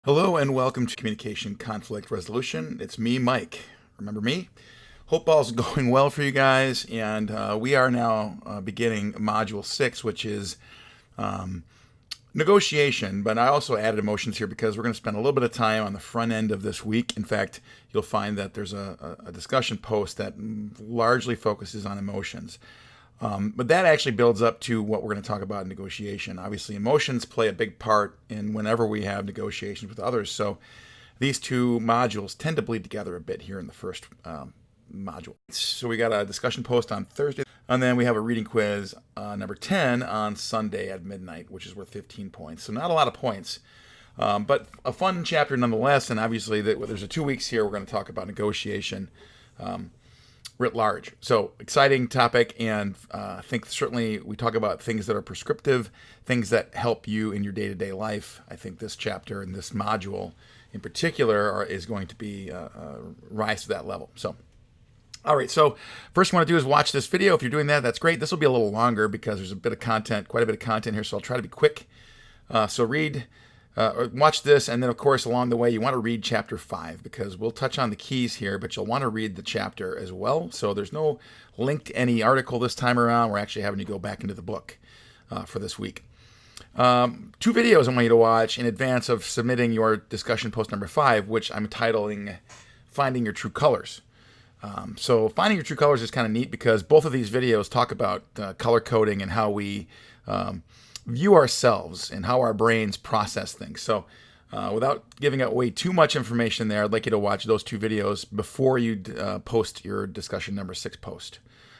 Hello and welcome to Communication Conflict Resolution. It's me, Mike. Remember me? Hope all's going well for you guys. And we are now beginning Module 6, which is negotiation. But I also added emotions here because we're going to spend a little bit of time on the front end of this week. In fact, you'll find that there's a discussion post that largely focuses on emotions. But that actually builds up to what we're going to talk about in negotiation. Obviously, emotions play a big part in whenever we have negotiations with others. So these two modules tend to bleed together a bit here in the first module. So we got a discussion post on Thursday, and then we have a reading quiz number 10 on Sunday at midnight, which is worth 15 points. So not a lot of points, but a fun chapter nonetheless. And obviously, there's 2 weeks here. We're going to talk about negotiation writ large. So exciting topic, and I think certainly we talk about things that are prescriptive, things that help you in your day-to-day life. I think this chapter and this module in particular is going to be rise to that level. So, all right, so first what I want to do is watch this video. If you're doing that, that's great. This will be a little longer because there's a bit of content, quite a bit of content here, so I'll try to be quick. So watch this, and then of course along the way you want to read chapter 5 because we'll touch on the keys here, but you'll want to read the chapter as well. So there's no link to any article this time around. We're actually having to go back into the book for this week. 2 videos I want you to watch in advance of submitting your discussion post number 5, which I'm titling Finding Your True Colors. So Finding Your True Colors is kind of neat because both of these videos talk about color coding and how we view ourselves and how our brains process things. So without giving away too much information there, I'd like you to watch those 2 videos before you post your discussion number 6 post,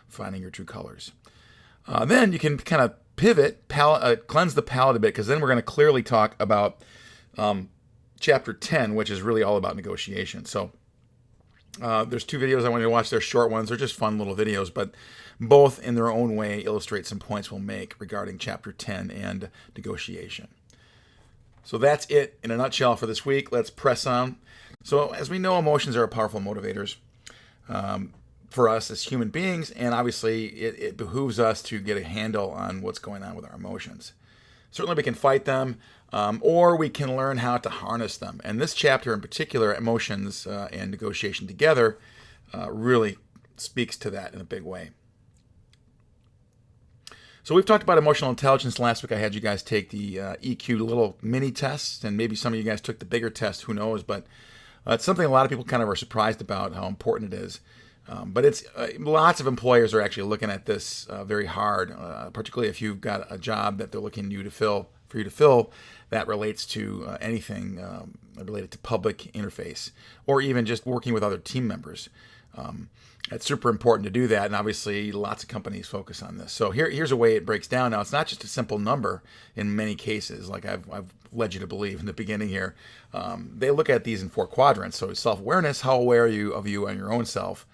Finding Your True Colors. Then you can kind of pivot, cleanse the palate a bit, because then we're going to clearly talk about chapter 10, which is really all about negotiation. So there's 2 videos I want you to watch. They're short ones. They're just fun little videos, but both in their own way illustrate some points we'll make regarding chapter 10 and negotiation. So that's it in a nutshell for this week. Let's press on. So as we know, emotions are powerful motivators for us as human beings, and obviously it behooves us to get a handle on what's going on with our emotions. Certainly we can fight them, or we can learn how to harness them. And this chapter in particular, emotions and negotiation together, really speaks to that in a big way. So we've talked about emotional intelligence. Last week I had you guys take the EQ little mini test, and maybe some of you guys took the bigger test, who knows, but it's something a lot of people kind of are surprised about how important it is. But it's lots of employers are actually looking at this very hard, particularly if you've got a job that they're looking for you to fill that relates to anything related to public interface, or even just working with other team members. It's super important to do that, and obviously lots of companies focus on this. So here's a way it breaks down. Now, it's not just a simple number in many cases, like I've led you to believe in the beginning here. They look at these in 4 quadrants. So self-awareness, how aware are you of you and your own self?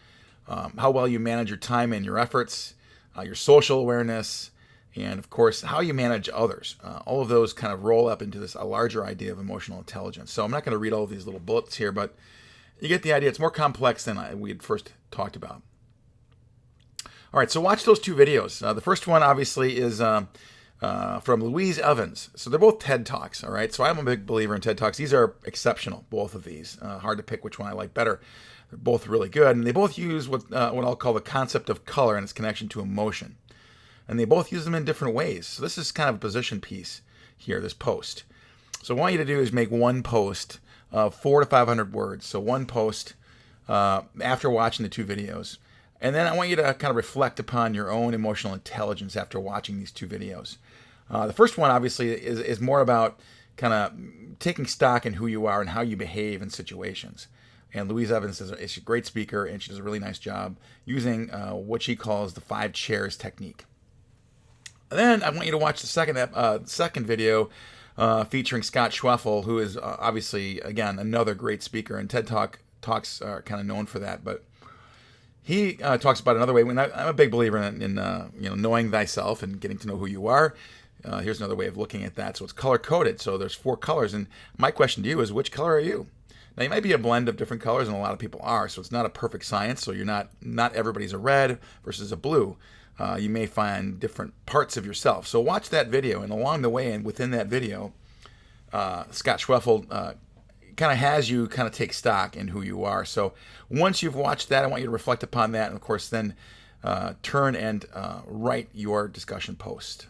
How well you manage your time and your efforts, your social awareness, and of course, how you manage others. All of those kind of roll up into a larger idea of emotional intelligence. So I'm not going to read all of these little bullets here, but you get the idea. It's more complex than we had first talked about. All right, so watch those 2 videos. The first one, obviously, is from Louise Evans. So they're both TED Talks, all right? So I'm a big believer in TED Talks. These are exceptional, both of these. Hard to pick which one I like better. They're both really good, and they both use what I'll call the concept of color and its connection to emotion. And they both use them in different ways. So this is kind of a position piece here, this post. So what I want you to do is make one post of 400 to 500 words. So one post after watching the 2 videos. And then I want you to kind of reflect upon your own emotional intelligence after watching these 2 videos. The first one, obviously, is more about kind of taking stock in who you are and how you behave in situations. And Louise Evans is a great speaker, and she does a really nice job using what she calls the 5 chairs technique. And then I want you to watch the second video featuring Scott Schwefel, who is obviously, again, another great speaker. And TED Talks are kind of known for that. But he talks about another way. I'm a big believer in knowing thyself and getting to know who you are. Here's another way of looking at that. So it's color-coded. So there's 4 colors. And my question to you is, which color are you? Now, you might be a blend of different colors, and a lot of people are, so it's not a perfect science. So you're not everybody's a red versus a blue. You may find different parts of yourself. So watch that video, and along the way and within that video, Scott Schwefel kind of has you kind of take stock in who you are. So once you've watched that, I want you to reflect upon that, and of course then turn and write your discussion post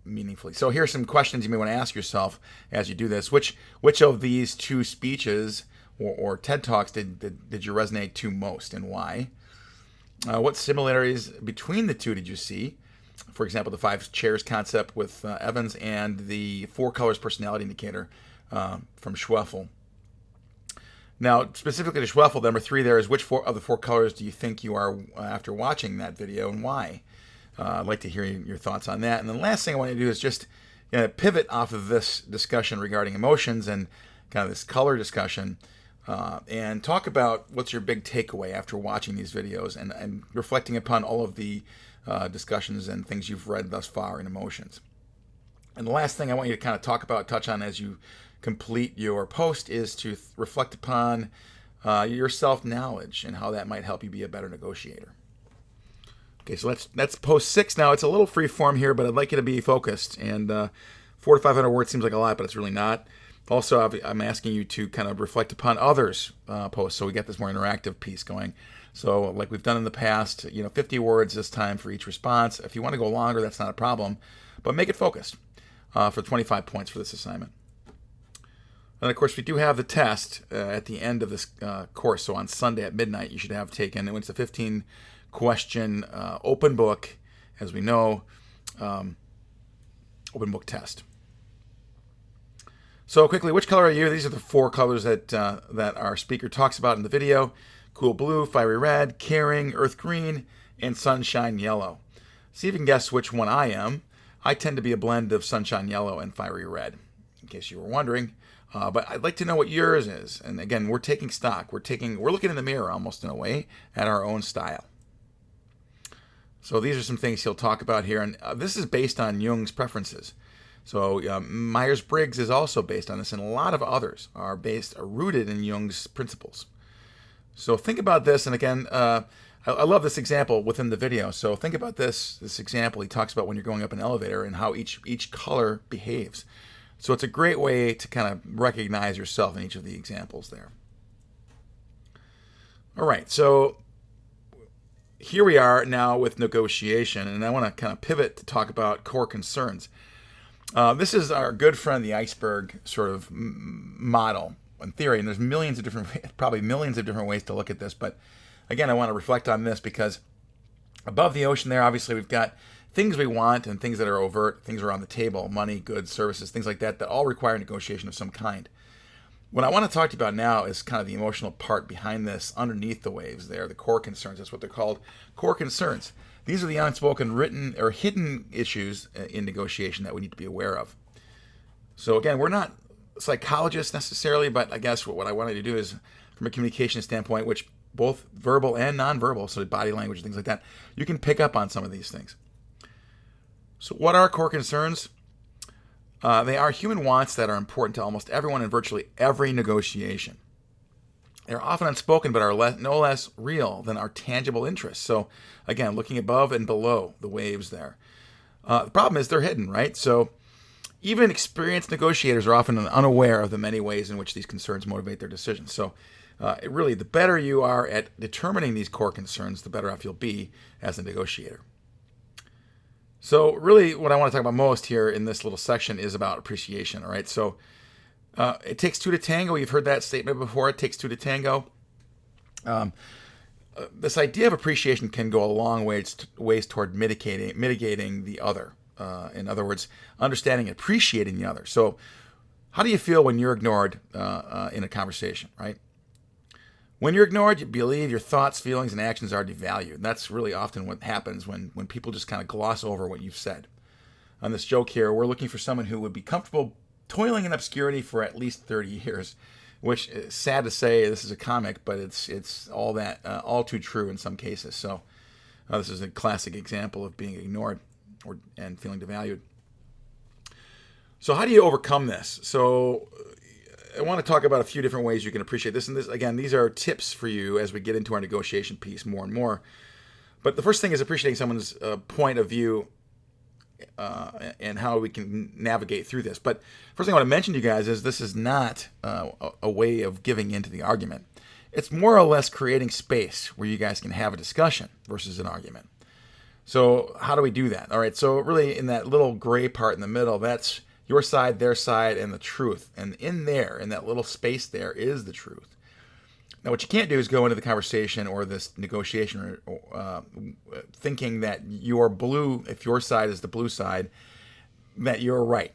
meaningfully. So here are some questions you may want to ask yourself as you do this. Which of these two speeches or TED Talks did you resonate to most, and why? What similarities between the two did you see? For example, the 5 chairs concept with Evans and the 4 colors personality indicator from Schwefel. Now, specifically to Schwefel, number 3 there is, which of the 4 colors do you think you are after watching that video, and why? I'd like to hear your thoughts on that. And the last thing I want to do is just pivot off of this discussion regarding emotions and kind of this color discussion and talk about what's your big takeaway after watching these videos and reflecting upon all of the discussions and things you've read thus far in emotions. And the last thing I want you to kind of touch on as you complete your post is to reflect upon your self-knowledge and how that might help you be a better negotiator. Okay, so that's post 6 now. It's a little free form here, but I'd like you to be focused. And 400 to 500 words seems like a lot, but it's really not. Also, I'm asking you to kind of reflect upon others' posts, so we get this more interactive piece going. So like we've done in the past, 50 words this time for each response. If you want to go longer, that's not a problem, but make it focused for 25 points for this assignment. And of course, we do have the test at the end of this course. So on Sunday at midnight, you should have taken, it's a 15-question open book, as we know, open book test. So quickly, which color are you? These are the 4 colors that our speaker talks about in the video: cool blue, fiery red, caring, earth green, and sunshine yellow. See if you can guess which one I am. I tend to be a blend of sunshine yellow and fiery red, in case you were wondering. But I'd like to know what yours is. And again, we're taking stock. We're looking in the mirror almost in a way at our own style. So these are some things he'll talk about here. And this is based on Jung's preferences. So Myers-Briggs is also based on this, and a lot of others are rooted in Jung's principles. So think about this. And again, I love this example within the video. So think about this example. He talks about when you're going up an elevator and how each color behaves. So it's a great way to kind of recognize yourself in each of the examples there. All right, so here we are now with negotiation, and I want to kind of pivot to talk about core concerns. This is our good friend, the iceberg sort of model in theory, and there's probably millions of different ways to look at this. But again, I want to reflect on this because above the ocean there, obviously we've got things we want and things that are overt, things are on the table, money, goods, services, things like that all require negotiation of some kind. What I want to talk to you about now is kind of the emotional part behind this, underneath the waves there, the core concerns. That's what they're called, core concerns. These are the unspoken, written, or hidden issues in negotiation that we need to be aware of. So again, we're not psychologists necessarily, but I guess what I wanted to do is, from a communication standpoint, which both verbal and nonverbal, so body language and things like that, you can pick up on some of these things. So what are core concerns? They are human wants that are important to almost everyone in virtually every negotiation. They're often unspoken, but are no less real than our tangible interests. So again, looking above and below the waves there. The problem is they're hidden, right? So even experienced negotiators are often unaware of the many ways in which these concerns motivate their decisions. So really, the better you are at determining these core concerns, the better off you'll be as a negotiator. So really what I want to talk about most here in this little section is about appreciation, all right? So it takes 2 to tango. You've heard that statement before. It takes 2 to tango. This idea of appreciation can go a long ways toward mitigating the other. In other words, understanding and appreciating the other. So how do you feel when you're ignored in a conversation, right? When you're ignored, you believe your thoughts, feelings, and actions are devalued. That's really often what happens when people just kind of gloss over what you've said. On this joke here, we're looking for someone who would be comfortable toiling in obscurity for at least 30 years, which is sad to say. This is a comic, but it's all too true in some cases. So this is a classic example of being ignored and feeling devalued. So how do you overcome this? So I want to talk about a few different ways you can appreciate this. And this, again, these are tips for you as we get into our negotiation piece more and more. But the first thing is appreciating someone's point of view and how we can navigate through this. But first thing I want to mention to you guys is this is not a way of giving into the argument. It's more or less creating space where you guys can have a discussion versus an argument. So how do we do that? All right, so really in that little gray part in the middle, that's your side, their side, and the truth. And in there, in that little space there, is the truth. Now, what you can't do is go into the conversation or this negotiation thinking that you're blue, if your side is the blue side, that you're right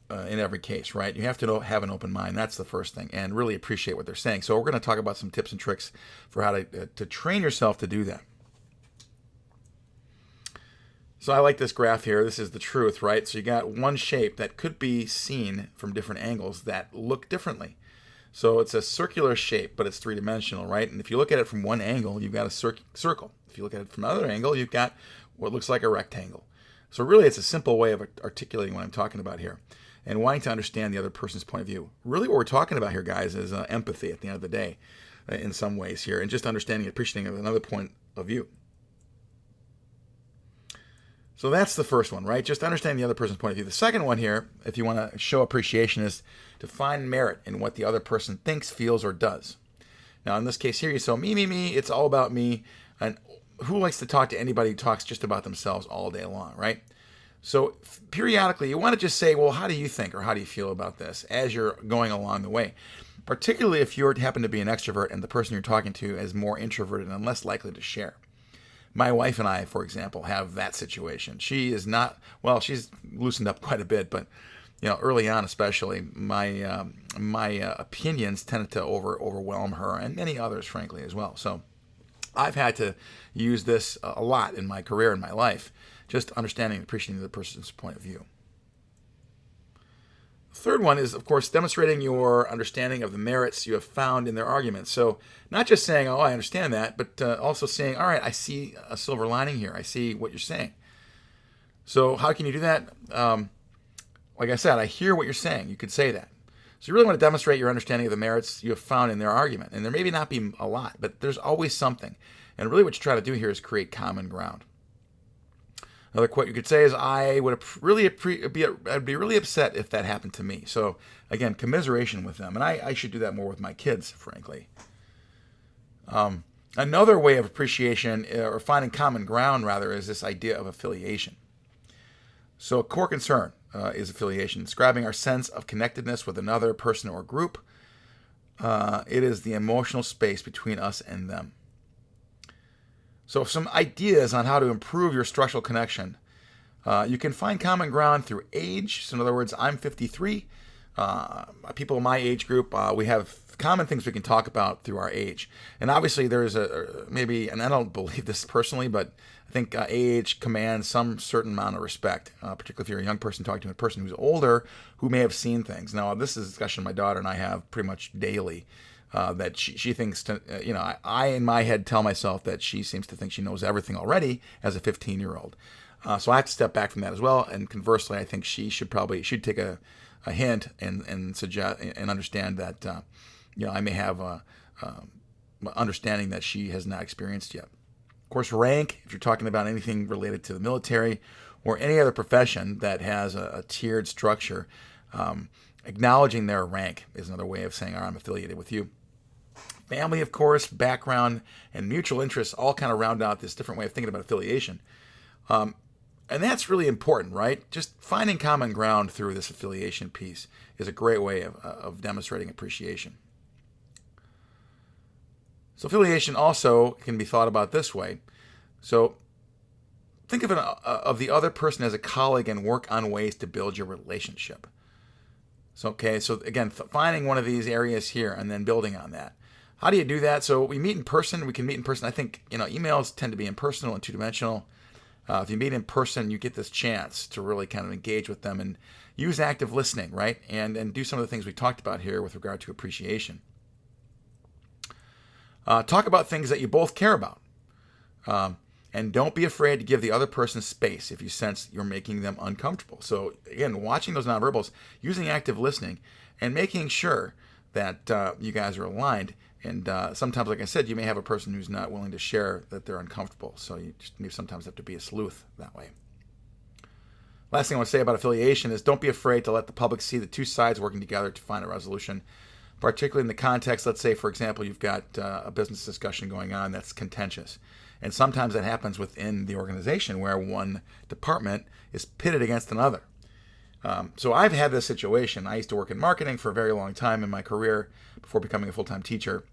in every case, right? You have to have an open mind. That's the first thing, and really appreciate what they're saying. So we're going to talk about some tips and tricks for how to train yourself to do that. So I like this graph here. This is the truth, right? So you got one shape that could be seen from different angles that look differently. So it's a circular shape, but it's three-dimensional, right? And if you look at it from one angle, you've got a circle. If you look at it from another angle, you've got what looks like a rectangle. So really, it's a simple way of articulating what I'm talking about here and wanting to understand the other person's point of view. Really what we're talking about here, guys, is empathy at the end of the day in some ways here, and just understanding and appreciating of another point of view. So that's the first one, right? Just understanding the other person's point of view. The second one here, if you want to show appreciation, is to find merit in what the other person thinks, feels, or does. Now, in this case here, you saw me, it's all about me. And who likes to talk to anybody who talks just about themselves all day long, right? So periodically, you want to just say, well, how do you think or how do you feel about this as you're going along the way? Particularly if you happen to be an extrovert and the person you're talking to is more introverted and less likely to share. My wife and I, for example, have that situation. She is not, well, she's loosened up quite a bit, but early on especially, my opinions tended to overwhelm her and many others, frankly, as well. So I've had to use this a lot in my career and my life, just understanding and appreciating the person's point of view. The third one is, of course, demonstrating your understanding of the merits you have found in their arguments. So not just saying, oh, I understand that, but also saying, all right, I see a silver lining here. I see what you're saying. So how can you do that? Like I said, I hear what you're saying. You could say that. So you really want to demonstrate your understanding of the merits you have found in their argument. And there may not be a lot, but there's always something. And really what you try to do here is create common ground. Another quote you could say is, I'd be really upset if that happened to me. So again, commiseration with them. And I should do that more with my kids, frankly. Another way of appreciation, or finding common ground rather, is this idea of affiliation. So a core concern is affiliation, describing our sense of connectedness with another person or group. It is the emotional space between us and them. So some ideas on how to improve your structural connection. You can find common ground through age. So in other words, I'm 53. People in my age group, we have common things we can talk about through our age. And obviously there's maybe, and I don't believe this personally, but I think age commands some certain amount of respect, particularly if you're a young person talking to a person who's older who may have seen things. Now, this is a discussion my daughter and I have pretty much daily. That she thinks, I in my head tell myself that she seems to think she knows everything already as a 15-year-old. So I have to step back from that as well. And conversely, I think she should take a hint and suggest and understand that, I may have a understanding that she has not experienced yet. Of course, rank, if you're talking about anything related to the military or any other profession that has a tiered structure, acknowledging their rank is another way of saying, I'm affiliated with you. Family, of course, background, and mutual interests all kind of round out this different way of thinking about affiliation. And that's really important, right? Just finding common ground through this affiliation piece is a great way of demonstrating appreciation. So affiliation also can be thought about this way. So think of the other person as a colleague and work on ways to build your relationship. So again, finding one of these areas here and then building on that. How do you do that? So we meet in person. We can meet in person. I think, emails tend to be impersonal and two-dimensional. If you meet in person, you get this chance to really kind of engage with them and use active listening, right? And do some of the things we talked about here with regard to appreciation. Talk about things that you both care about. And don't be afraid to give the other person space if you sense you're making them uncomfortable. So again, watching those nonverbals, using active listening, and making sure that you guys are aligned. And sometimes, like I said, you may have a person who's not willing to share that they're uncomfortable. So you just maybe sometimes have to be a sleuth that way. Last thing I want to say about affiliation is don't be afraid to let the public see the two sides working together to find a resolution, particularly in the context, let's say, for example, you've got a business discussion going on that's contentious. And sometimes that happens within the organization where one department is pitted against another. So I've had this situation. I used to work in marketing for a very long time in my career before becoming a full-time teacher.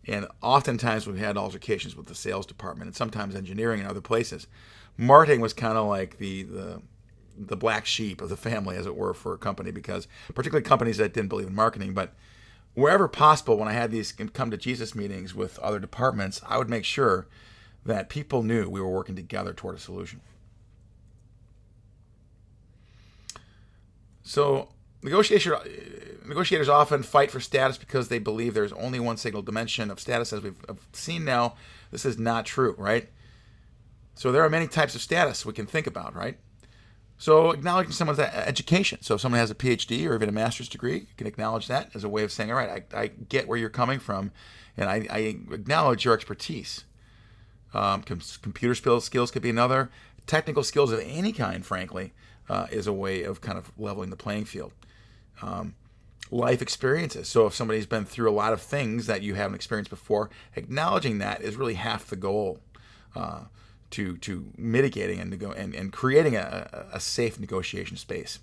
And oftentimes we've had altercations with the sales department and sometimes engineering and other places. Marketing was kind of like the black sheep of the family, as it were, for a company, because particularly companies that didn't believe in marketing. But wherever possible, when I had these come to Jesus meetings with other departments, I would make sure that people knew we were working together toward a solution. So negotiators often fight for status because they believe there's only one single dimension of status. As we've seen now, this is not true, right? So there are many types of status we can think about, right? So acknowledging someone's education. So if someone has a PhD or even a master's degree, you can acknowledge that as a way of saying, all right, I get where you're coming from, and I acknowledge your expertise. Computer skills could be another. Technical skills of any kind, frankly, is a way of kind of leveling the playing field. Life experiences. So if somebody's been through a lot of things that you haven't experienced before, acknowledging that is really half the goal to mitigating and creating a safe negotiation space.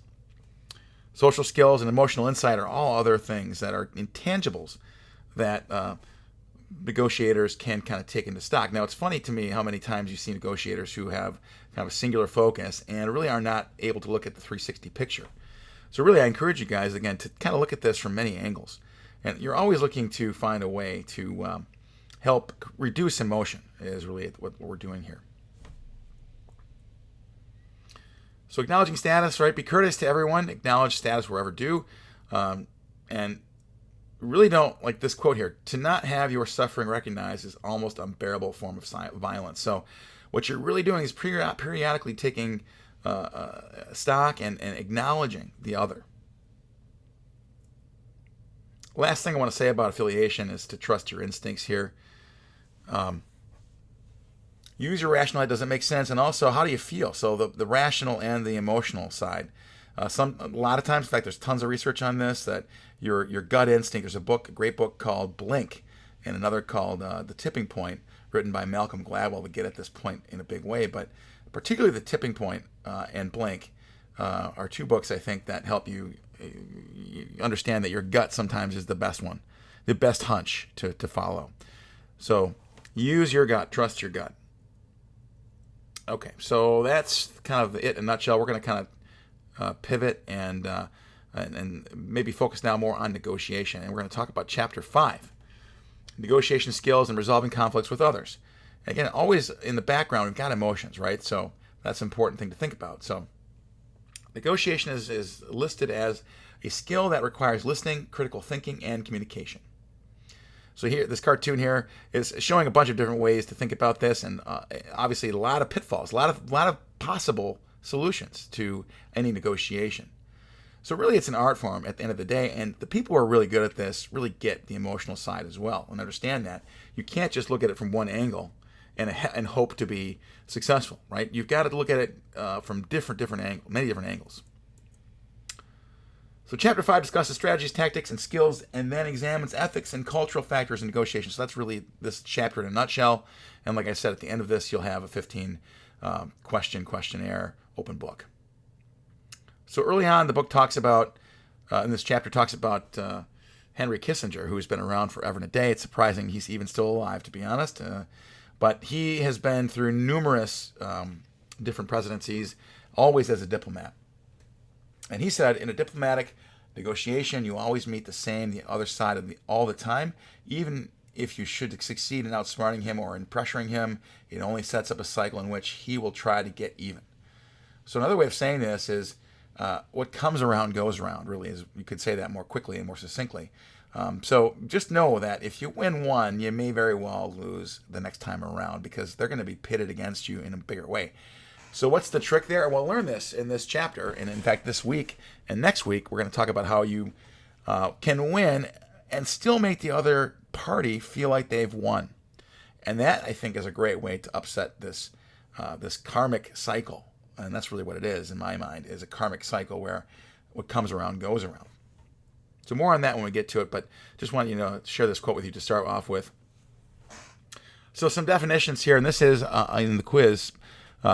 Social skills and emotional insight are all other things that are intangibles that negotiators can kind of take into stock. Now, it's funny to me how many times you see negotiators who have kind of a singular focus and really are not able to look at the 360 picture. So really, I encourage you guys, again, to kind of look at this from many angles. And you're always looking to find a way to help reduce emotion is really what we're doing here. So acknowledging status, right? Be courteous to everyone. Acknowledge status wherever due. And really don't, like this quote here, to not have your suffering recognized is almost unbearable form of violence. So what you're really doing is periodically taking stock and acknowledging the other. Last thing I want to say about affiliation is to trust your instincts here. Use your rational head. Does it make sense? And also, how do you feel? So the rational and the emotional side. A lot of times, in fact, there's tons of research on this, that your gut instinct. There's a great book called Blink, and another called The Tipping Point, written by Malcolm Gladwell, to get at this point in a big way. But particularly The Tipping Point and Blink are two books, I think, that help you understand that your gut sometimes is the best one, the best hunch to follow. So use your gut, trust your gut. Okay, so that's kind of it in a nutshell. We're going to kind of pivot and maybe focus now more on negotiation. And we're going to talk about Chapter 5, negotiation skills and resolving conflicts with others. Again, always in the background, we've got emotions, right? So that's an important thing to think about. So negotiation is listed as a skill that requires listening, critical thinking, and communication. So here, this cartoon here is showing a bunch of different ways to think about this, and obviously a lot of pitfalls, a lot of possible solutions to any negotiation. So really, it's an art form at the end of the day, and the people who are really good at this really get the emotional side as well and understand that you can't just look at it from one angle and hope to be successful, right? You've got to look at it from many different angles. So Chapter 5 discusses strategies, tactics, and skills, and then examines ethics and cultural factors in negotiation. So that's really this chapter in a nutshell. And like I said, at the end of this, you'll have a 15 questionnaire open book. So early on, the book talks about, in this chapter, talks about Henry Kissinger, who's been around forever and a day. It's surprising he's even still alive, to be honest. But he has been through numerous different presidencies, always as a diplomat. And he said, in a diplomatic negotiation, you always meet the other side all the time. Even if you should succeed in outsmarting him or in pressuring him, it only sets up a cycle in which he will try to get even. So another way of saying this is, what comes around goes around, really, is you could say that more quickly and more succinctly. So just know that if you win one, you may very well lose the next time around because they're going to be pitted against you in a bigger way. So what's the trick there? We'll learn this in this chapter. And in fact, this week and next week, we're going to talk about how you can win and still make the other party feel like they've won. And that, I think, is a great way to upset this karmic cycle And that's really what it is, in my mind, is a karmic cycle where what comes around goes around. So more on that when we get to it, but just want to share this quote with you to start off with. So some definitions here, and this is in the quiz,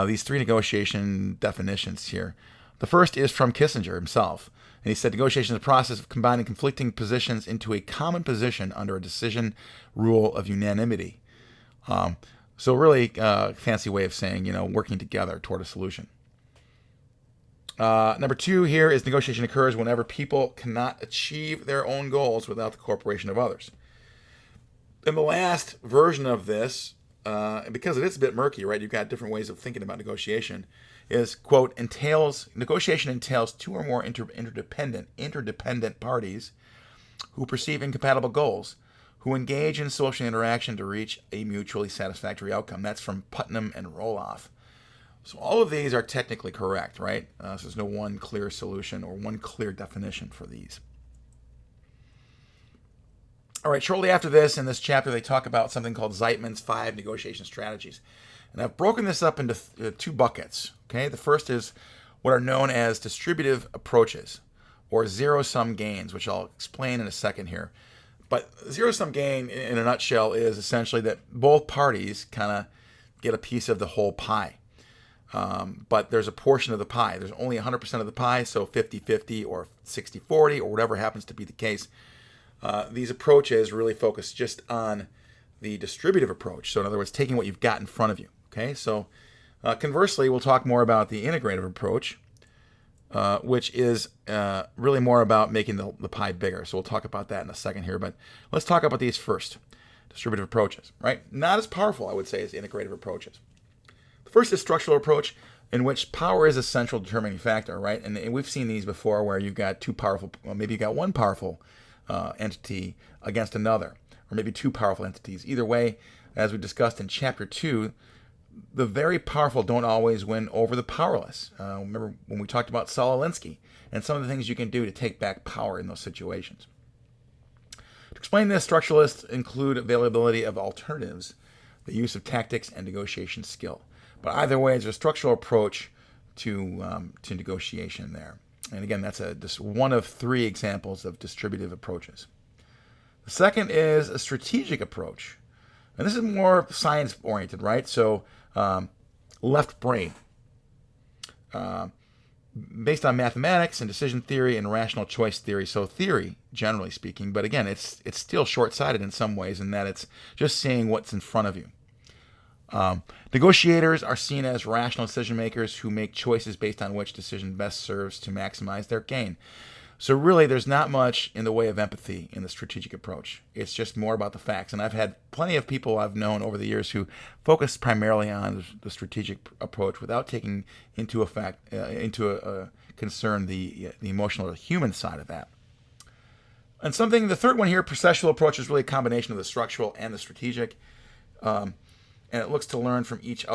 these 3 negotiation definitions here. The first is from Kissinger himself. And he said, negotiation is a process of combining conflicting positions into a common position under a decision rule of unanimity. So really fancy way of saying, working together toward a solution. Number 2 here is negotiation occurs whenever people cannot achieve their own goals without the cooperation of others. And the last version of this, because it is a bit murky, right? You've got different ways of thinking about negotiation, is, quote, negotiation entails 2 or more interdependent parties who perceive incompatible goals, who engage in social interaction to reach a mutually satisfactory outcome. That's from Putnam and Roloff. So all of these are technically correct, right? So there's no one clear solution or one clear definition for these. All right, shortly after this, in this chapter, they talk about something called Zeitman's 5 negotiation strategies. And I've broken this up into 2 buckets, okay? The first is what are known as distributive approaches, or zero-sum gains, which I'll explain in a second here. But zero-sum gain, in a nutshell, is essentially that both parties kind of get a piece of the whole pie. But there's a portion of the pie. There's only 100% of the pie, so 50-50 or 60-40 or whatever happens to be the case. These approaches really focus just on the distributive approach. So in other words, taking what you've got in front of you. Okay, so conversely, we'll talk more about the integrative approach, which is really more about making the pie bigger. So we'll talk about that in a second here. But let's talk about these first, distributive approaches, right? Not as powerful, I would say, as integrative approaches. The first is structural approach, in which power is a central determining factor, right? And we've seen these before where you've got 2 powerful, well, maybe you've got 1 powerful entity against another, or maybe 2 powerful entities. Either way, as we discussed in Chapter 2, the very powerful don't always win over the powerless. Remember when we talked about Saul Alinsky and some of the things you can do to take back power in those situations. To explain this, structuralists include availability of alternatives, the use of tactics, and negotiation skill. But either way, there's a structural approach to negotiation there. And again, that's just one of 3 examples of distributive approaches. The second is a strategic approach. And this is more science-oriented, right? So left brain, based on mathematics and decision theory and rational choice theory. So theory, generally speaking, but again, it's still short-sighted in some ways in that it's just seeing what's in front of you. Negotiators are seen as rational decision makers who make choices based on which decision best serves to maximize their gain. So really, there's not much in the way of empathy in the strategic approach. It's just more about the facts. And I've had plenty of people I've known over the years who focus primarily on the strategic approach without taking into concern the emotional or human side of that. And the third one here, processual approach, is really a combination of the structural and the strategic. And it looks to learn from each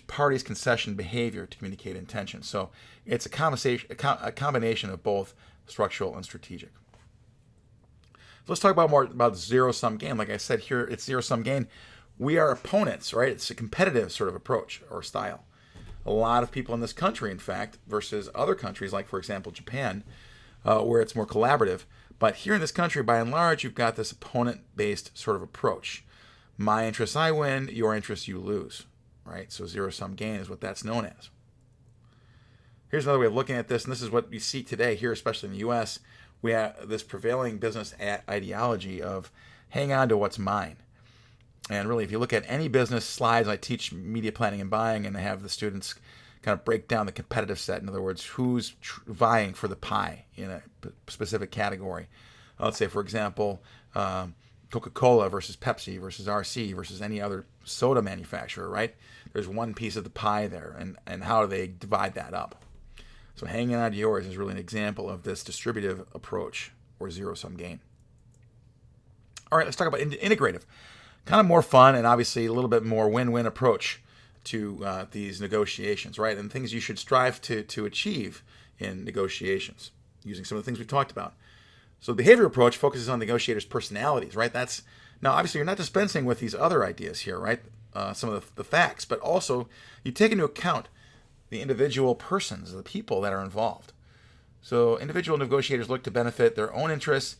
party's concession behavior to communicate intention. So it's a combination of both structural and strategic. So let's talk more about zero-sum game. Like I said here, it's zero-sum game. We are opponents, right? It's a competitive sort of approach or style. A lot of people in this country, in fact, versus other countries, like, for example, Japan, where it's more collaborative. But here in this country, by and large, you've got this opponent-based sort of approach. My interests, I win. Your interests, you lose, right? So zero-sum gain is what that's known as. Here's another way of looking at this, and this is what you see today here, especially in the U.S. We have this prevailing business ideology of hang on to what's mine. And really, if you look at any business slides, I teach media planning and buying, and I have the students kind of break down the competitive set. In other words, who's vying for the pie in a specific category. Let's say, for example, Coca-Cola versus Pepsi versus RC versus any other soda manufacturer, right? There's one piece of the pie there, and how do they divide that up? So hanging on to yours is really an example of this distributive approach or zero-sum game. All right, let's talk about integrative. Kind of more fun and obviously a little bit more win-win approach to these negotiations, right? And things you should strive to achieve in negotiations using some of the things we've talked about. So the behavioral approach focuses on negotiators' personalities, right? Now, obviously, you're not dispensing with these other ideas here, right? Some of the facts, but also you take into account the individual persons, the people that are involved. So individual negotiators look to benefit their own interests,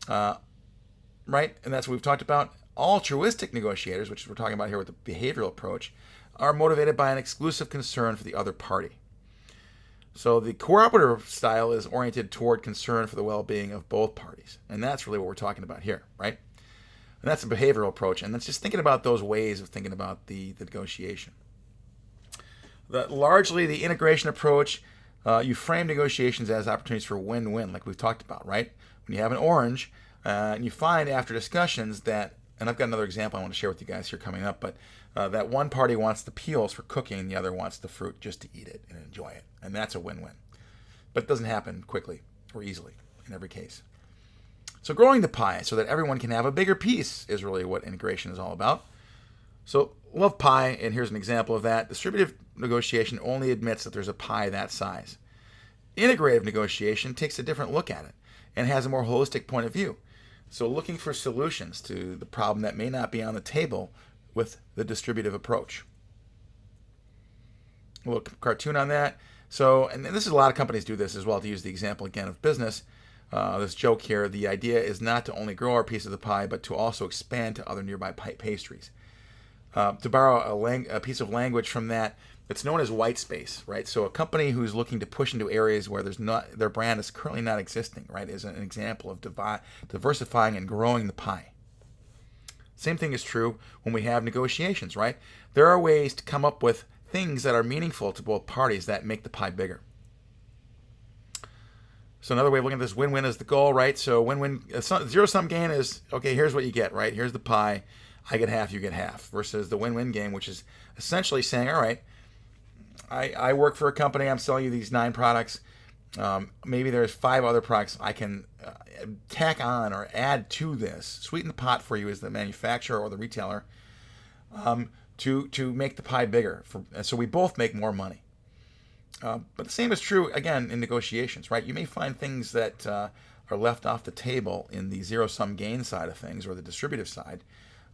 right? And that's what we've talked about. Altruistic negotiators, which we're talking about here with the behavioral approach, are motivated by an exclusive concern for the other party. So the cooperative style is oriented toward concern for the well-being of both parties. And that's really what we're talking about here, right? And that's a behavioral approach. And that's just thinking about those ways of thinking about the negotiation. Largely, the integration approach, you frame negotiations as opportunities for win-win, like we've talked about, right? When you have an orange, and you find after discussions that, and I've got another example I want to share with you guys here coming up, but that one party wants the peels for cooking and the other wants the fruit just to eat it and enjoy it. And that's a win-win. But it doesn't happen quickly or easily in every case. So growing the pie so that everyone can have a bigger piece is really what integration is all about. So love pie, and here's an example of that. Distributive negotiation only admits that there's a pie that size. Integrative negotiation takes a different look at it and has a more holistic point of view. So looking for solutions to the problem that may not be on the table with the distributive approach. A little cartoon on that. So, and this is a lot of companies do this as well, to use the example again of business. This joke here, the idea is not to only grow our piece of the pie, but to also expand to other nearby pastries. To borrow a piece of language from that, it's known as white space, right? So a company who's looking to push into areas where their brand is currently not existing, right, is an example of diversifying and growing the pie. Same thing is true when we have negotiations, right? There are ways to come up with things that are meaningful to both parties that make the pie bigger. So another way of looking at this, win-win is the goal, right? So win-win, zero-sum gain is, okay, here's what you get, right? Here's the pie. I get half, you get half. Versus the win-win game, which is essentially saying, all right, I work for a company, I'm selling you these 9 products. Maybe there's 5 other products I can tack on or add to this, sweeten the pot for you as the manufacturer or the retailer, to make the pie bigger. So we both make more money. But the same is true, again, in negotiations, right? You may find things that are left off the table in the zero-sum gain side of things or the distributive side.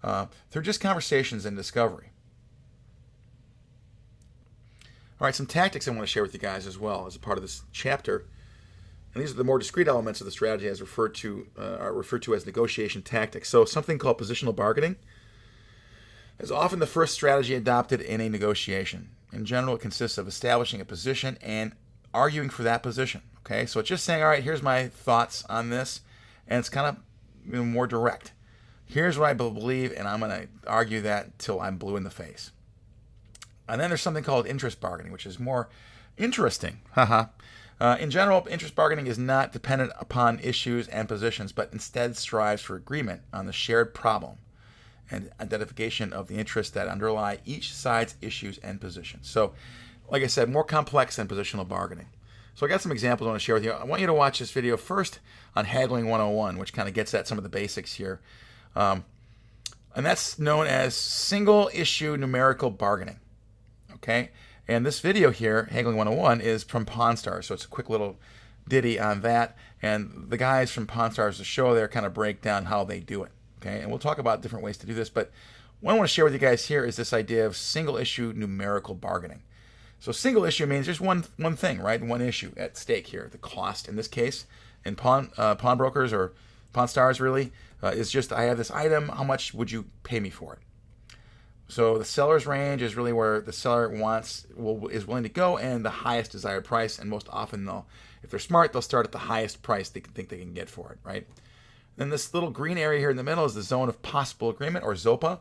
They're just conversations and discovery. All right, some tactics I want to share with you guys as well as a part of this chapter. And these are the more discrete elements of the strategy as referred to as negotiation tactics. So something called positional bargaining is often the first strategy adopted in a negotiation. In general, it consists of establishing a position and arguing for that position. Okay, so it's just saying, all right, here's my thoughts on this, and it's kind of more direct. Here's what I believe, and I'm going to argue that till I'm blue in the face. And then there's something called interest bargaining, which is more interesting. In general, interest bargaining is not dependent upon issues and positions, but instead strives for agreement on the shared problem and identification of the interests that underlie each side's issues and positions. So, like I said, more complex than positional bargaining. So I got some examples I want to share with you. I want you to watch this video first on Haggling 101, which kind of gets at some of the basics here. And that's known as single issue numerical bargaining. Okay, and this video here, Haggling 101, is from Pawn Stars, so it's a quick little ditty on that. And the guys from Pawn Stars, the show there, kind of break down how they do it. Okay, and we'll talk about different ways to do this, but what I want to share with you guys here is this idea of single issue numerical bargaining. So single issue means there's one thing, right? One issue at stake here. The cost, in this case, in pawnbrokers or Pawn Stars, really, is just, I have this item. How much would you pay me for it? So the seller's range is really where the seller is willing to go, and the highest desired price. And most often, if they're smart, they'll start at the highest price they think they can get for it, right? Then this little green area here in the middle is the zone of possible agreement, or ZOPA,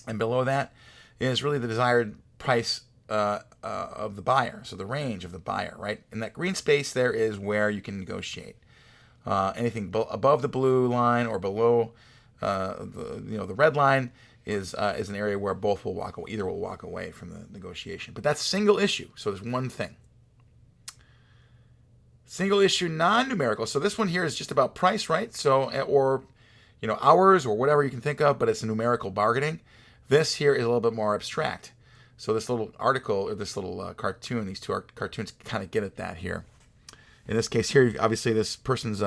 and below that is really the desired price of the buyer, so the range of the buyer, right? In that green space there is where you can negotiate. Anything above the blue line or below the red line is an area where both will walk away, either will walk away from the negotiation. But that's single issue, so there's one thing. Single issue non-numerical. So this one here is just about price, right? So, or hours or whatever you can think of, but it's a numerical bargaining. This here is a little bit more abstract. So this little article or this little cartoon, these two cartoons kind of get at that here. In this case here, obviously this person's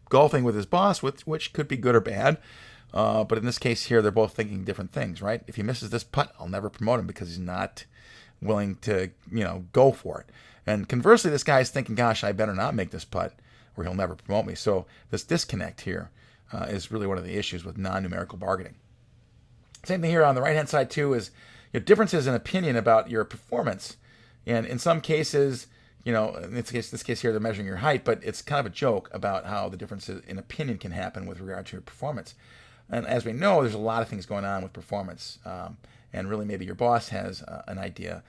golfing with his boss, which could be good or bad. But in this case here, they're both thinking different things, right? If he misses this putt, I'll never promote him because he's not willing to, go for it. And conversely, this guy's thinking, gosh, I better not make this putt or he'll never promote me. So this disconnect here is really one of the issues with non-numerical bargaining. Same thing here on the right-hand side too is differences in opinion about your performance. And in some cases, in this case here, they're measuring your height, but it's kind of a joke about how the differences in opinion can happen with regard to your performance. And as we know, there's a lot of things going on with performance. And really maybe your boss has an idea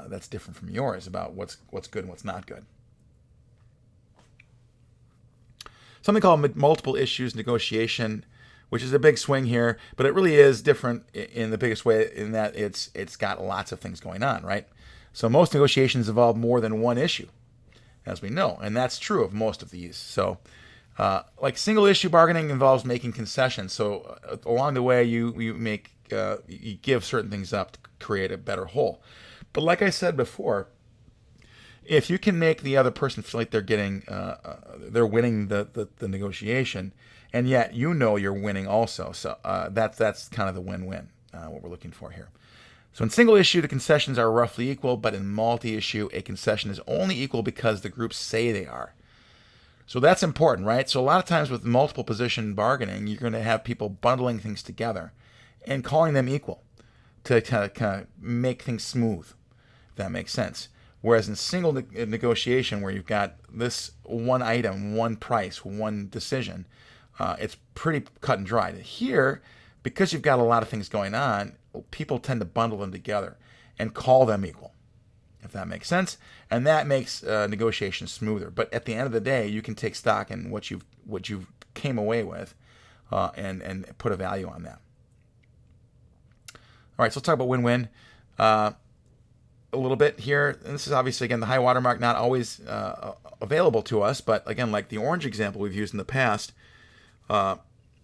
that's different from yours about what's good and what's not good. Something called multiple issues negotiation, which is a big swing here, but it really is different in the biggest way in that it's got lots of things going on, right? So most negotiations involve more than one issue, as we know, and that's true of most of these. So like single issue bargaining involves making concessions. So along the way, you give certain things up to create a better whole. But like I said before, if you can make the other person feel like they're winning the negotiation, and yet you're winning also, so that's kind of the win-win, what we're looking for here. So in single issue, the concessions are roughly equal, but in multi-issue, a concession is only equal because the groups say they are. So that's important, right? So a lot of times with multiple position bargaining, you're going to have people bundling things together and calling them equal to kind of make things smooth, if that makes sense. Whereas in single negotiation, where you've got this one item, one price, one decision, it's pretty cut and dried. Here, because you've got a lot of things going on, people tend to bundle them together and call them equal, if that makes sense. And that makes negotiations smoother. But at the end of the day, you can take stock in what you've came away with and put a value on that. All right, so let's talk about win-win a little bit here. And this is obviously, again, the high water mark, not always available to us. But again, like the orange example we've used in the past, it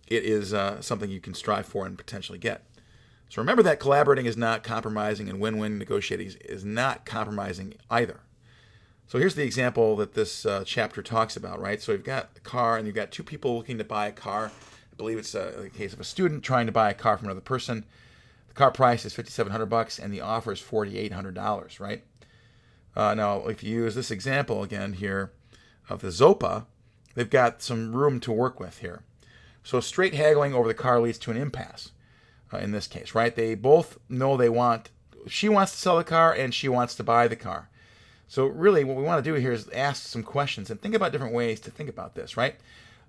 is something you can strive for and potentially get. So remember that collaborating is not compromising and win-win negotiating is not compromising either. So here's the example that this chapter talks about, right? So you've got a car and you've got two people looking to buy a car. I believe it's a case of a student trying to buy a car from another person. The car price is $5,700 and the offer is $4,800, right? Now, if you use this example again here of the Zopa, they've got some room to work with here. So straight haggling over the car leads to an impasse in this case, right? They both know she wants to sell the car and she wants to buy the car. So really what we want to do here is ask some questions and think about different ways to think about this, right?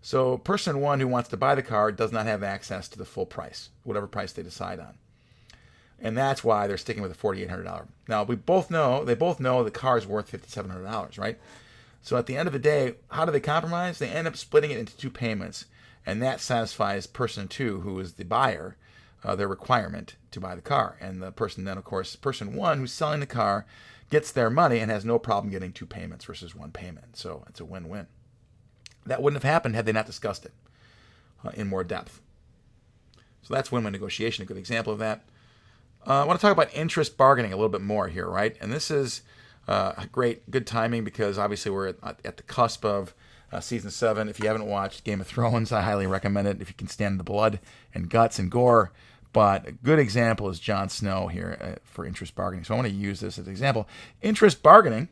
So person one who wants to buy the car does not have access to the full price, whatever price they decide on. And that's why they're sticking with the $4,800. Now, they both know the car is worth $5,700, right? So at the end of the day, how do they compromise? They end up splitting it into two payments, and that satisfies person two, who is the buyer, their requirement to buy the car. And the person then, of course, person one who's selling the car gets their money and has no problem getting two payments versus one payment. So it's a win-win. That wouldn't have happened had they not discussed it in more depth. So that's win-win negotiation, a good example of that. I want to talk about interest bargaining a little bit more here, right? And this is good timing because obviously we're at the cusp of Season 7. If you haven't watched Game of Thrones, I highly recommend it if you can stand the blood and guts and gore. But a good example is Jon Snow here for interest bargaining. So I want to use this as an example. Interest bargaining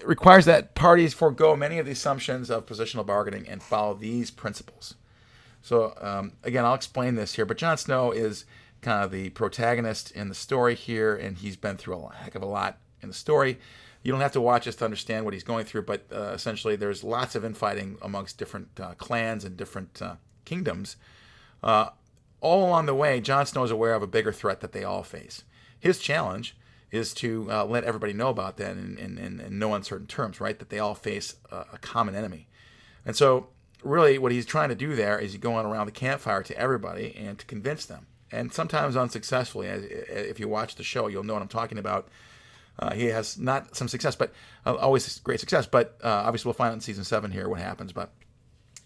requires that parties forego many of the assumptions of positional bargaining and follow these principles. So again, I'll explain this here, but Jon Snow is kind of the protagonist in the story here, and he's been through a heck of a lot in the story. You don't have to watch this to understand what he's going through, but essentially there's lots of infighting amongst different clans and different kingdoms. All along the way, Jon Snow is aware of a bigger threat that they all face. His challenge is to let everybody know about that in no uncertain terms, right? That they all face a common enemy. And so really what he's trying to do there is going around the campfire to everybody and to convince them. And sometimes unsuccessfully. If you watch the show, you'll know what I'm talking about. He has not some success, but always great success. But obviously we'll find out in Season 7 here what happens. But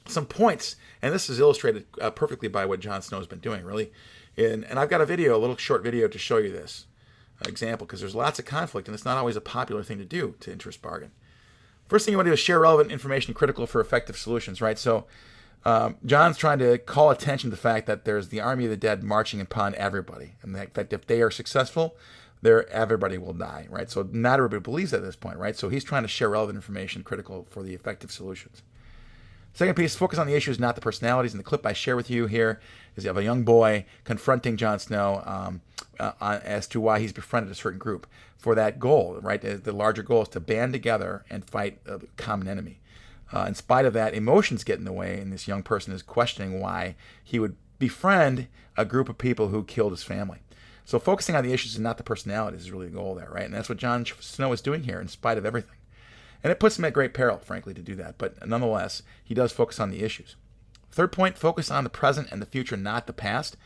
some points, and this is illustrated perfectly by what Jon Snow's been doing, really. And I've got a little short video to show you this example, because there's lots of conflict, and it's not always a popular thing to do to interest bargain. First thing you want to do is share relevant information critical for effective solutions, right? So Jon's trying to call attention to the fact that there's the army of the dead marching upon everybody. And the fact if they are successful, everybody will die, right? So not everybody believes at this point, right? So he's trying to share relevant information critical for the effective solutions. Second piece, focus on the issues, not the personalities. And the clip I share with you here is of a young boy confronting Jon Snow as to why he's befriended a certain group for that goal, right? The larger goal is to band together and fight a common enemy. In spite of that, emotions get in the way, and this young person is questioning why he would befriend a group of people who killed his family. So focusing on the issues and not the personalities is really the goal there, right? And that's what Jon Snow is doing here in spite of everything. And it puts him at great peril, frankly, to do that. But nonetheless, he does focus on the issues. Third point, focus on the present and the future, not the past.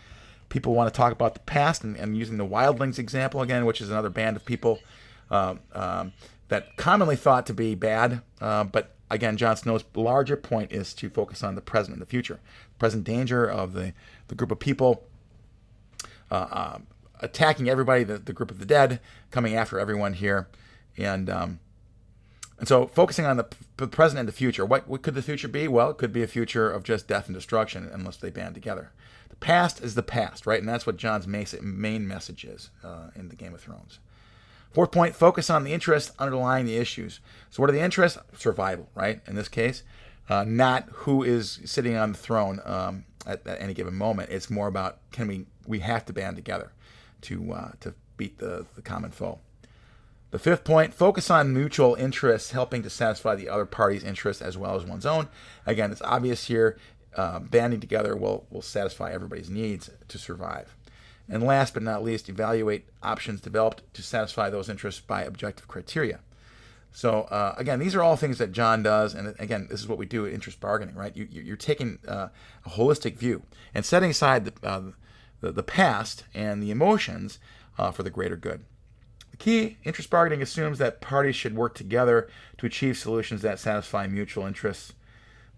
People want to talk about the past, and using the Wildlings example again, which is another band of people that commonly thought to be bad. But again, Jon Snow's larger point is to focus on the present and the future. Present danger of the group of people attacking everybody, the group of the dead, coming after everyone here. And so focusing on the present and the future. What could the future be? Well, it could be a future of just death and destruction unless they band together. The past is the past, right? And that's what Jon's main message is in the Game of Thrones. Fourth point, focus on the interests underlying the issues. So what are the interests? Survival, right? In this case, not who is sitting on the throne at any given moment. It's more about we have to band together to beat the common foe. The fifth point, focus on mutual interests, helping to satisfy the other party's interests as well as one's own. Again, it's obvious here, banding together will satisfy everybody's needs to survive. And last but not least, evaluate options developed to satisfy those interests by objective criteria. So again, these are all things that Jon does, and again, this is what we do at interest bargaining, right? You're taking a holistic view and setting aside the past and the emotions for the greater good. The key, interest bargaining assumes that parties should work together to achieve solutions that satisfy mutual interests.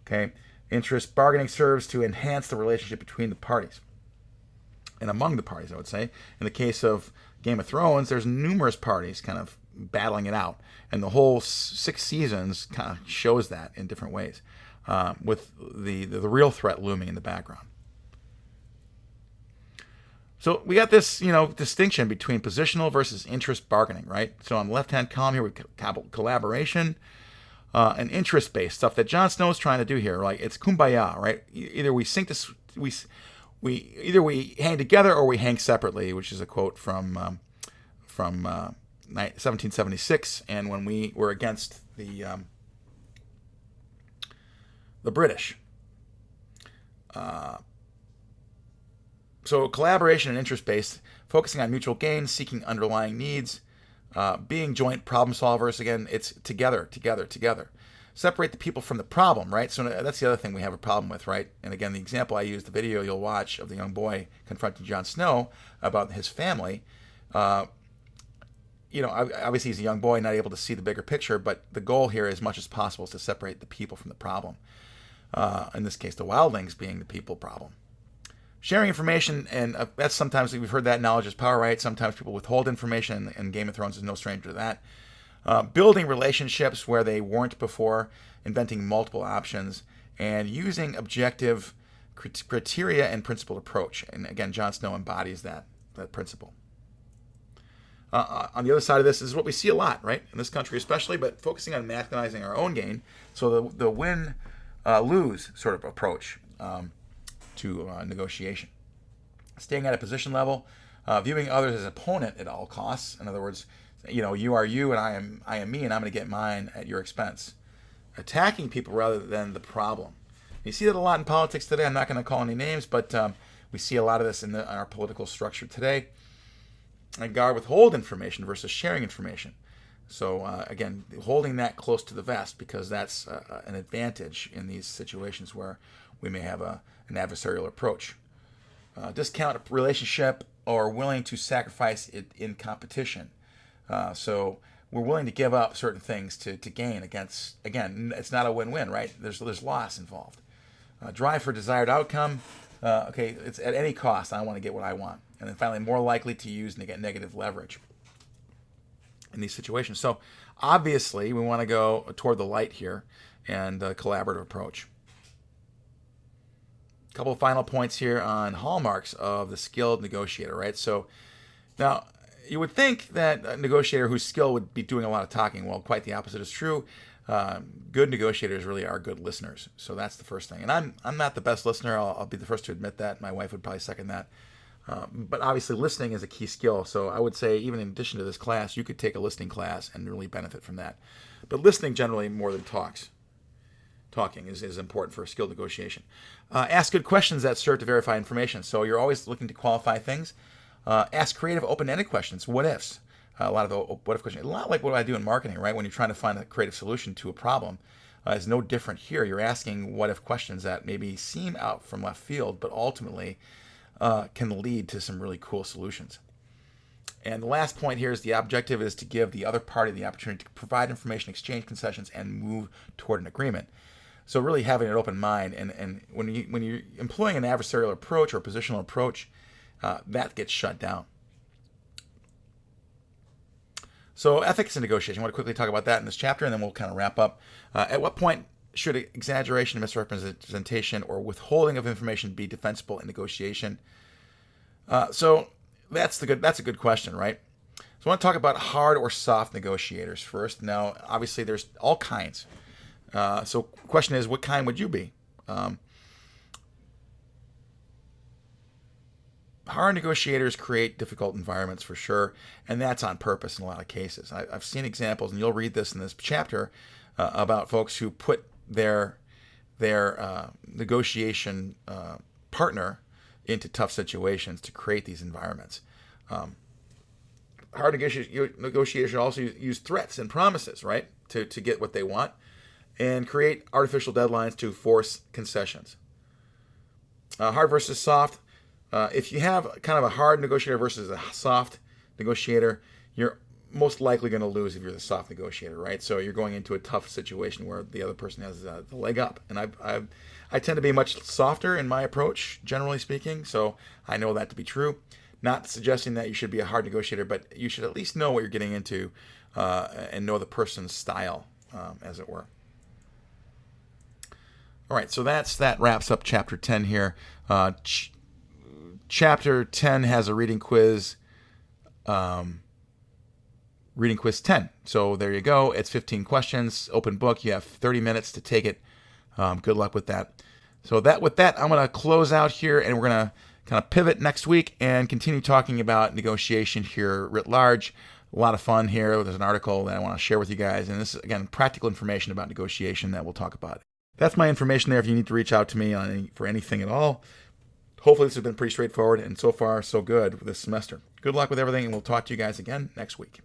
Okay, interest bargaining serves to enhance the relationship between the parties and among the parties, I would say. In the case of Game of Thrones, there's numerous parties kind of battling it out, and the whole 6 seasons kind of shows that in different ways, with the real threat looming in the background. So we got this, distinction between positional versus interest bargaining, right? So on the left-hand column here, we've got collaboration and interest-based stuff that Jon Snow is trying to do here. Like it's kumbaya, right? Either we hang together or we hang separately, which is a quote from 1776, and when we were against the British. So collaboration and interest-based, focusing on mutual gains, seeking underlying needs, being joint problem solvers. Again, it's together. Separate the people from the problem, right? So that's the other thing we have a problem with, right? And again, the example I used, the video you'll watch of the young boy confronting Jon Snow about his family. Obviously he's a young boy, not able to see the bigger picture, but the goal here, as much as possible, is to separate the people from the problem. In this case, the Wildlings being the people problem. Sharing information, and that's sometimes, we've heard that knowledge is power, right? Sometimes people withhold information, and Game of Thrones is no stranger to that. Building relationships where they weren't before, inventing multiple options, and using objective criteria and principled approach. And again, Jon Snow embodies that principle. On the other side of this is what we see a lot, right? In this country especially, but focusing on maximizing our own gain. So the win-lose sort of approach to negotiation. Staying at a position level, viewing others as opponent at all costs. In other words, you are you and I am me, and I'm going to get mine at your expense. Attacking people rather than the problem. You see that a lot in politics today. I'm not going to call any names, but we see a lot of this in our political structure today. And guard withhold information versus sharing information. So again, holding that close to the vest, because that's an advantage in these situations where we may have an adversarial approach. Discount a relationship or willing to sacrifice it in competition. So we're willing to give up certain things to gain against, again, it's not a win-win, right? There's loss involved. Drive for desired outcome. It's at any cost. I want to get what I want. And then finally, more likely to use negative leverage in these situations. So obviously, we want to go toward the light here and a collaborative approach. A couple of final points here on hallmarks of the skilled negotiator, right? So now, you would think that a negotiator whose skill would be doing a lot of talking. Well, quite the opposite is true. Good negotiators really are good listeners. So that's the first thing. And I'm not the best listener. I'll be the first to admit that. My wife would probably second that. But obviously listening is a key skill. So I would say even in addition to this class, you could take a listening class and really benefit from that. But listening generally more than talking is important for a skilled negotiation. Ask good questions that serve to verify information. So you're always looking to qualify things. Ask creative, open-ended questions. What ifs? A lot of the what if questions. A lot like what I do in marketing, right? When you're trying to find a creative solution to a problem, it's no different here. You're asking what if questions that maybe seem out from left field, but ultimately can lead to some really cool solutions. And the last point here is the objective is to give the other party the opportunity to provide information, exchange concessions, and move toward an agreement. So really having an open mind, and when you're employing an adversarial approach or a positional approach, that gets shut down. So ethics in negotiation, I want to quickly talk about that in this chapter, and then we'll kind of wrap up. At what point should exaggeration, misrepresentation, or withholding of information be defensible in negotiation? So that's a good question, right? So I want to talk about hard or soft negotiators first. Now, obviously, there's all kinds. So the question is, what kind would you be? Hard negotiators create difficult environments for sure, and that's on purpose in a lot of cases. I've seen examples, and you'll read this in this chapter, about folks who put their negotiation partner into tough situations to create these environments. Hard negotiators should also use threats and promises, right, to get what they want, and create artificial deadlines to force concessions. Hard versus soft. If you have kind of a hard negotiator versus a soft negotiator, you're most likely going to lose if you're the soft negotiator, right? So you're going into a tough situation where the other person has the leg up. And I tend to be much softer in my approach, generally speaking, so I know that to be true. Not suggesting that you should be a hard negotiator, but you should at least know what you're getting into and know the person's style, as it were. All right, so that wraps up Chapter 10 here. Chapter 10 has a reading quiz, reading quiz 10. So there you go. It's 15 questions, open book. You have 30 minutes to take it. Good luck with that. So with that, I'm going to close out here, and we're going to kind of pivot next week and continue talking about negotiation here writ large. A lot of fun here. There's an article that I want to share with you guys, and this is, again, practical information about negotiation that we'll talk about. That's my information there if you need to reach out to me for anything at all. Hopefully this has been pretty straightforward, and so far so good this semester. Good luck with everything, and we'll talk to you guys again next week.